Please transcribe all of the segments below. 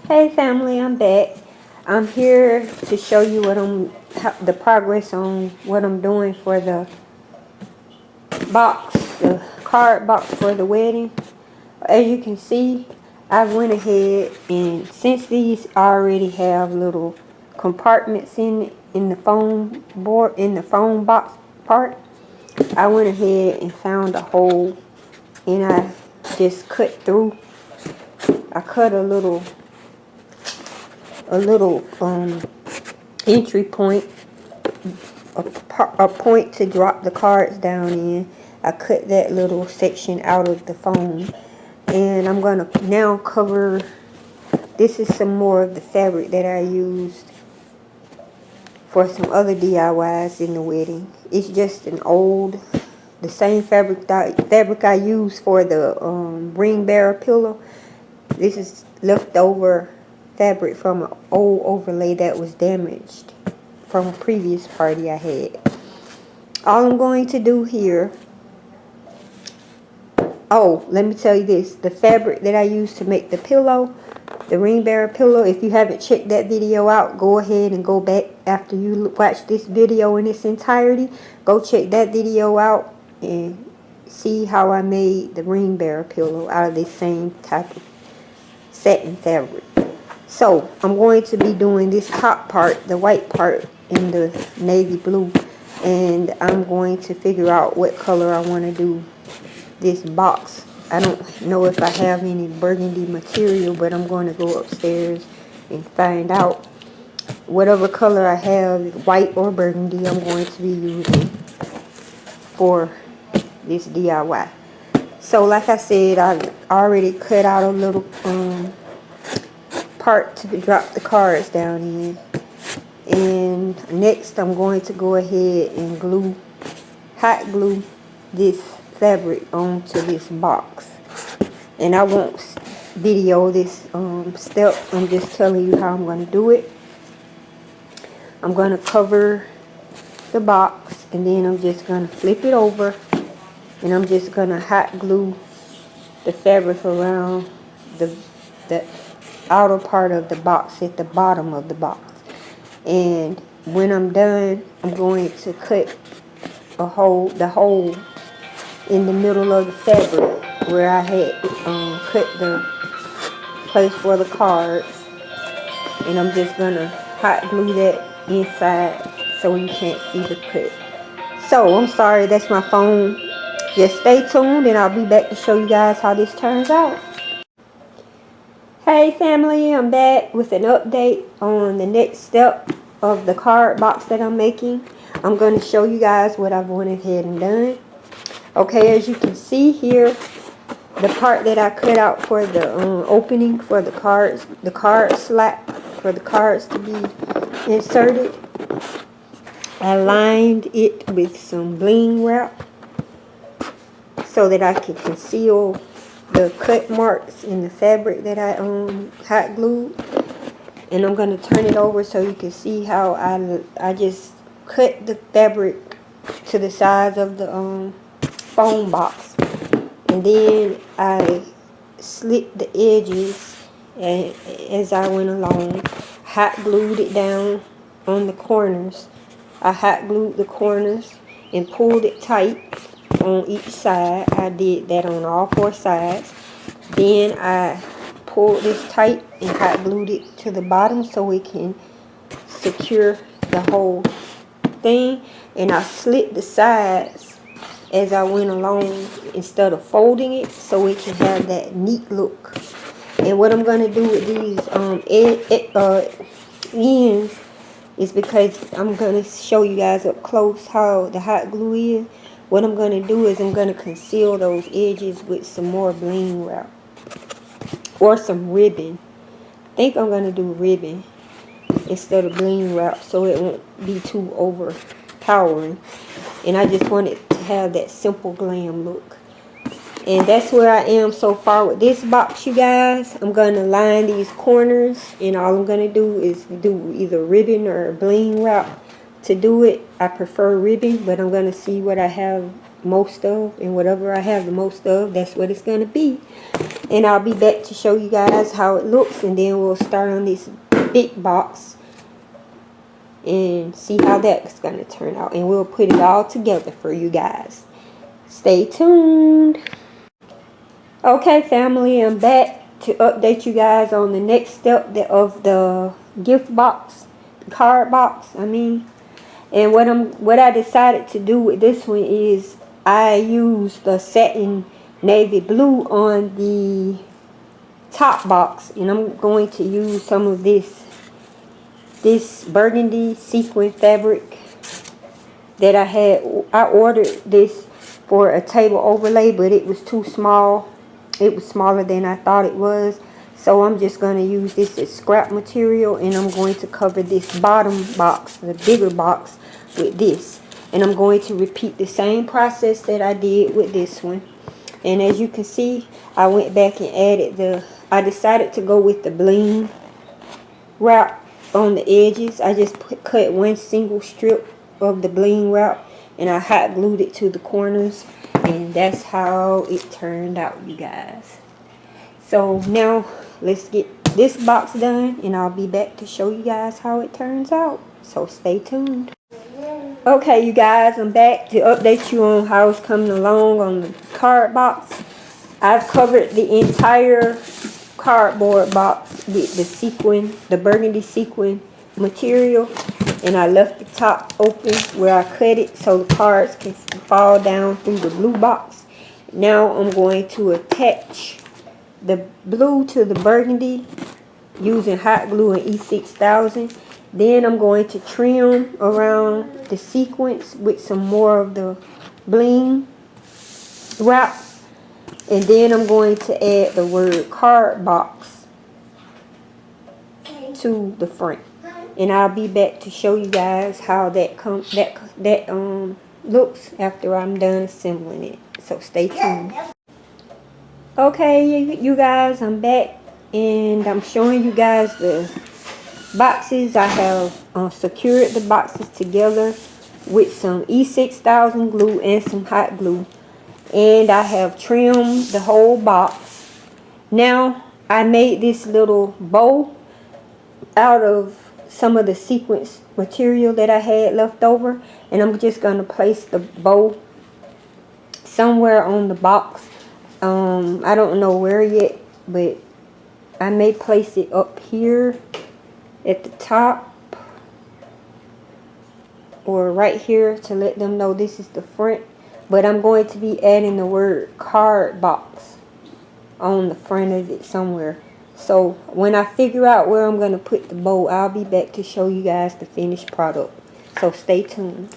Hey family, I'm back. I'm here to show you the progress on what I'm doing for the the card box for the wedding. As you can see, I went ahead and since these already have little compartments in the phone box part, I went ahead and found a hole and I just cut through. I cut a little entry point, a point to drop the cards down in. I cut that little section out of the foam, and I'm gonna now cover. This is some more of the fabric that I used for some other DIYs in the wedding. It's just the same fabric I used for the ring bearer pillow. This is leftover fabric from an old overlay that was damaged from a previous party I had. All I'm going to do here, let me tell you this, the fabric that I used to make the pillow, the ring bearer pillow, if you haven't checked that video out, go ahead and go back after you watch this video in its entirety. Go check that video out and see how I made the ring bearer pillow out of this same type of satin fabric. So I'm going to be doing this top part, the white part, in the navy blue, and I'm going to figure out what color I want to do this box. I don't know if I have any burgundy material, but I'm going to go upstairs and find out. Whatever color I have, white or burgundy, I'm going to be using for this DIY. So like I said, I already cut out a little part to drop the cards down in, and next I'm going to go ahead and hot glue this fabric onto this box. And I won't video this step. I'm just telling you how I'm going to do it. I'm going to cover the box, and then I'm just going to flip it over, and I'm just going to hot glue the fabric around the outer part of the box at the bottom of the box. And when I'm done, I'm going to cut the hole in the middle of the fabric where I had cut the place for the cards, and I'm just gonna hot glue that inside so you can't see the cut. So I'm sorry, that's my phone. Just stay tuned and I'll be back to show you guys how this turns out. Hey family, I'm back with an update on the next step of the card box that I'm making. I'm going to show you guys what I've went ahead and done. Okay, as you can see here, the part that I cut out for the opening for the card slot for the cards to be inserted, I lined it with some bling wrap so that I could conceal the cut marks in the fabric that I hot glued. And I'm going to turn it over so you can see how I just cut the fabric to the size of the foam box, and then I slit the edges as I went along. Hot glued it down on the corners. I hot glued the corners and pulled it tight on each side. I did that on all four sides. Then I pulled this tight and hot glued it to the bottom so it can secure the whole thing. And I slit the sides as I went along instead of folding it so it can have that neat look. And what I'm going to do with these ends is, because I'm going to show you guys up close how the hot glue is, what I'm going to do is I'm going to conceal those edges with some more bling wrap or some ribbon. I think I'm going to do ribbon instead of bling wrap so it won't be too overpowering. And I just want it to have that simple glam look. And that's where I am so far with this box, you guys. I'm going to line these corners, and all I'm going to do is do either ribbon or bling wrap. To do it, I prefer ribbon, but I'm going to see what I have most of, and whatever I have the most of, that's what it's going to be. And I'll be back to show you guys how it looks, and then we'll start on this big box and see how that's going to turn out, and we'll put it all together for you guys. Stay tuned. Okay, family, I'm back to update you guys on the next step of the gift box, card box, I mean. And what I decided to do with this one is I used the satin navy blue on the top box, and I'm going to use some of this burgundy sequin fabric that I ordered this for a table overlay, but it was too small. It was smaller than I thought it was. So I'm just going to use this as scrap material, and I'm going to cover this bottom box, the bigger box, with this. And I'm going to repeat the same process that I did with this one. And as you can see, I went back and added I decided to go with the bling wrap on the edges. I just cut one single strip of the bling wrap, and I hot glued it to the corners, and that's how it turned out, you guys. So now let's get this box done, and I'll be back to show you guys how it turns out. So stay tuned. Okay, you guys, I'm back to update you on how it's coming along on the card box. I've covered the entire cardboard box with the burgundy sequin material, and I left the top open where I cut it so the cards can fall down through the blue box. Now I'm going to attach the blue to the burgundy using hot glue and E6000. Then I'm going to trim around the sequence with some more of the bling wrap, and then I'm going to add the word card box to the front, and I'll be back to show you guys how that looks after I'm done assembling it. So stay tuned. Okay, you guys, I'm back, and I'm showing you guys the boxes. I have secured the boxes together with some E6000 glue and some hot glue, and I have trimmed the whole box. Now I made this little bow out of some of the sequence material that I had left over, and I'm just going to place the bow somewhere on the box. I don't know where yet, but I may place it up here at the top or right here to let them know this is the front. But I'm going to be adding the word card box on the front of it somewhere. So when I figure out where I'm going to put the bow, I'll be back to show you guys the finished product. So stay tuned.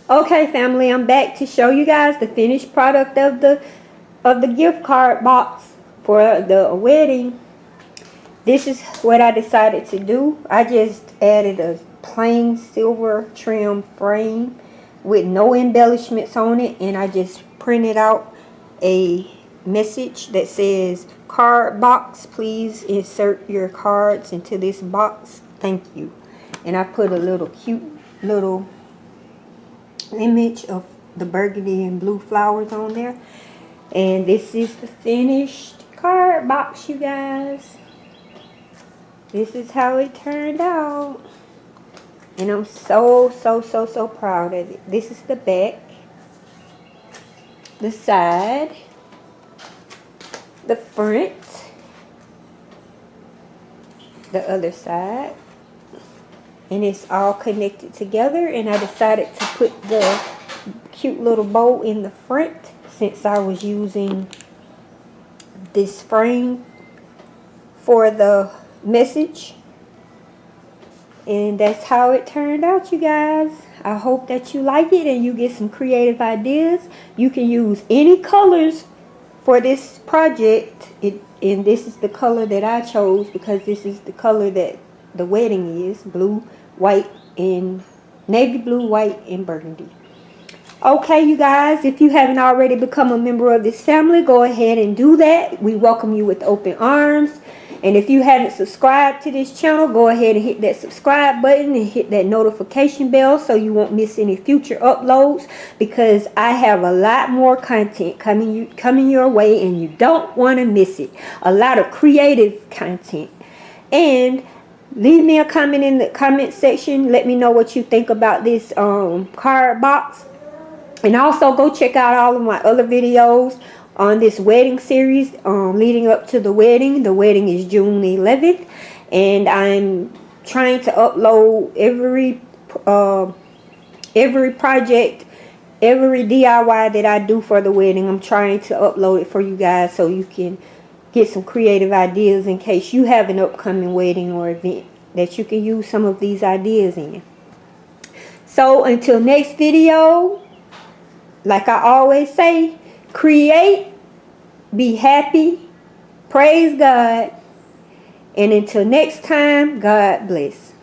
Okay, family, I'm back to show you guys the finished product of the gift card box for the wedding. This is what I decided to do. I just added a plain silver trim frame with no embellishments on it, and I just printed out a message that says, "Card box, please insert your cards into this box. Thank you." And I put a cute little image of the burgundy and blue flowers on there. And this is the finished card box, you guys. This is how it turned out, and I'm so proud of it. This is the back, the side, the front, the other side, and it's all connected together. And I decided to put the cute little bow in the front since I was using this frame for the message. And that's how it turned out, you guys. I hope that you like it and you get some creative ideas. You can use any colors for this project. And this is the color that I chose because this is the color that the wedding is. Blue, white, and navy blue, white, and burgundy. Okay, you guys, if you haven't already become a member of this family, go ahead and do that. We welcome you with open arms. And if you haven't subscribed to this channel, go ahead and hit that subscribe button and hit that notification bell so you won't miss any future uploads, because I have a lot more content coming your way and you don't want to miss it. A lot of creative content. And leave me a comment in the comment section. Let me know what you think about this card box. And also go check out all of my other videos on this wedding series leading up to the wedding. The wedding is June 11th. And I'm trying to upload every project, every DIY that I do for the wedding. I'm trying to upload it for you guys so you can get some creative ideas in case you have an upcoming wedding or event that you can use some of these ideas in. So until next video, like I always say, create, be happy, praise God, and until next time, God bless.